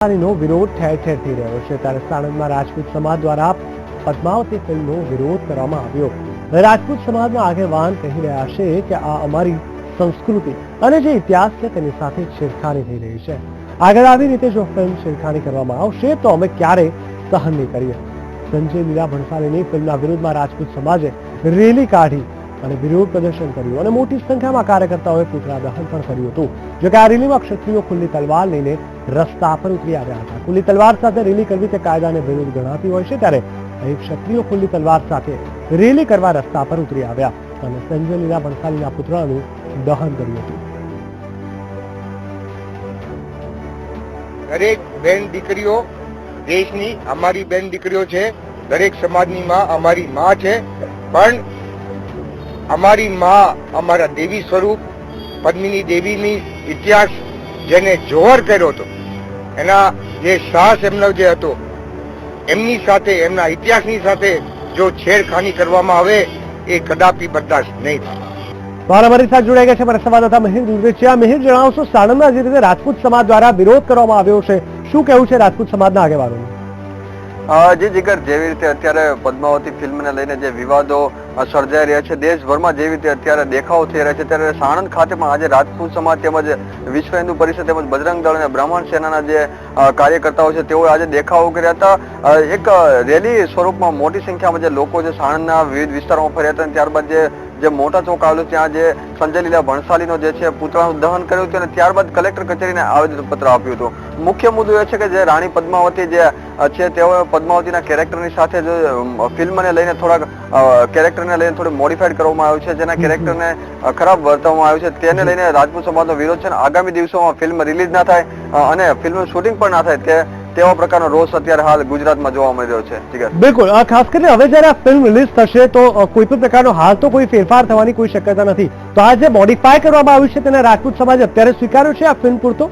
નો વિરોધ ઠેર ઠેર થઈ રહ્યો છે ત્યારે સાણંદમાં રાજપૂત સમાજ દ્વારા પદ્માવતી ફિલ્મનો વિરોધ કરવામાં આવ્યો। રાજપૂત સમાજના આગેવાન કહી રહ્યા છે કે આ અમારી સંસ્કૃતિ અને જે ઇતિહાસ છે તેની સાથે છેડખાની થઈ રહી છે। આગળ આવી રીતે જો ફિલ્મ છેડખાની કરવામાં આવશે તો અમે ક્યારે સહન નહીં કરીએ। સંજય લીલા ભણસાલીની ફિલ્મના વિરોધમાં રાજપૂત સમાજે રેલી કાઢી અને વિરોધ પ્રદર્શન કર્યું અને મોટી સંખ્યામાં કાર્યકર્તાઓએ પુતળા દહન પણ કર્યું હતું। જો કે આ રેલીમાં ક્ષત્રિયો ખુલ્લી તલવાર લઈને રસ્તા પર ઉતરી આવ્યા હતા। ખુલ્લી તલવાર સાથે રેલી કરવી તે કાયદાને વિરુદ્ધ ગણાતી હોય છે ત્યારે અહીં ક્ષત્રિયો ખુલ્લી તલવાર સાથે રેલી કરવા રસ્તા પર ઉતરી આવ્યા અને સંજય લીલા ભણસાલીના પુતળાનું દહન કર્યું હતું। દરેક બેન દીકરીઓ દેશની અમારી બેન દીકરીઓ છે, દરેક સમાજની માં અમારી માં છે, પણ અમારી માં અમારા દેવી સ્વરૂપ પદ્મિની દેવીની ઇતિહાસ જેને જોહર કર્યો હતો, એના જે સાહસ એમનો જે હતો એમની સાથે એમના ઇતિહાસની સાથે જો છેડખાની કરવામાં આવે એ કદાપि બરદાસ્ત નહીં થાય। અમારી સાથે જોડાઈ ગયા છે મારા સંવાદદાતા મિહિર દુર્વેચિયા। મિહિર, જણાવશો સાણંદમાં જે રીતે રાજપૂત સમાજ દ્વારા વિરોધ કરવામાં આવ્યો છે, શું કહેવું છે રાજપૂત સમાજના આગેવાનોનું? જી જીગર, જેવી રીતે અત્યારે પદ્માવતી ફિલ્મને લઈને જે વિવાદો સર્જાઈ રહ્યા છે, દેશભરમાં જેવી રીતે અત્યારે દેખાવો થઈ રહ્યા છે, ત્યારે સાણંદ ખાતે પણ આજે રાજપૂત સમાજ તેમજ વિશ્વ હિન્દુ પરિષદ તેમજ બજરંગ દળ અને બ્રાહ્મણ સેનાના જે કાર્યકર્તાઓ છે તેઓએ આજે દેખાવો કર્યા હતા। એક રેલી સ્વરૂપમાં મોટી સંખ્યામાં જે લોકો છે સાણંદના વિવિધ વિસ્તારોમાં ફર્યા હતા અને ત્યારબાદ જે મોટા ચોક આવેલો ત્યાં જે સંજય લીલા ભણસાલીનો જે છે પુતળાનું દહન કર્યું હતું અને ત્યારબાદ કલેક્ટર કચેરીને આવેદનપત્ર આપ્યું હતું। મુખ્ય મુદ્દો એ છે કે જે રાણી પદ્માવતી જે છે તેઓ પદ્માવતીના કેરેક્ટરની સાથે જે ફિલ્મને લઈને થોડાક કેરેક્ટરને લઈને થોડું મોડિફાઈડ કરવામાં આવ્યું છે, જેના કેરેક્ટરને ખરાબ વર્તવામાં આવ્યું છે, તેને લઈને રાજપૂત સમાજનો વિરોધ છે। આગામી દિવસોમાં ફિલ્મ રિલીઝ ના થાય અને ફિલ્મનું શૂટિંગ પણ ના થાય તેવા પ્રકારનો રોષ અત્યારે હાલ ગુજરાતમાં જોવા મળી રહ્યો છે। બિલકુલ, ખાસ કરીને હવે જયારે આ ફિલ્મ રિલીઝ થશે તો કોઈ પણ પ્રકારનો હાલ તો કોઈ ફેરફાર થવાની કોઈ શક્યતા નથી, તો આ જે મોડિફાય કરવામાં આવ્યું છે તેને રાજપૂત સમાજ અત્યારે સ્વીકાર્યું છે આ ફિલ્મ પૂરતો?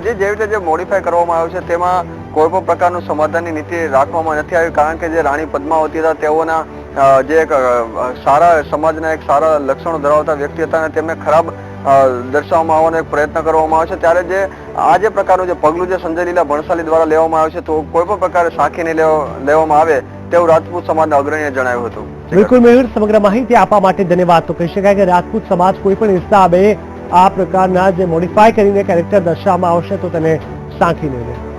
જેવી રીતે જે મોડિફાય કરવામાં આવ્યું છે તેમાં કોઈ પણ પ્રકારનું સમાધાનની નીતિ રાખવામાં નથી આવી, કારણ કે જે રાણી પદ્માવતી હતા તેઓના જે એક સારા સમાજના એક સારા લક્ષણો ધરાવતા વ્યક્તિ હતા અને તેમને ખરાબ દર્શાવવામાં આવવાનો એક પ્રયત્ન કરવામાં આવે છે। ત્યારે જે આ જે પ્રકારનું જે પગલું જે સંજય લીલા ભણસાલી દ્વારા લેવામાં આવે છે તો કોઈ પણ પ્રકારે સાંખી નહીં લેવામાં આવે તેવું રાજપૂત સમાજના અગ્રણીએ જણાવ્યું હતું। બિલકુલ મિહિર, સમગ્ર માહિતી આપવા માટે ધન્યવાદ। તો કહી શકાય કે રાજપૂત સમાજ કોઈ પણ હિસાબે આ પ્રકારના જે મોડિફાય કરીને કેરેક્ટર દર્શાવવામાં આવશે તો તેને સાંખી નહીં લે।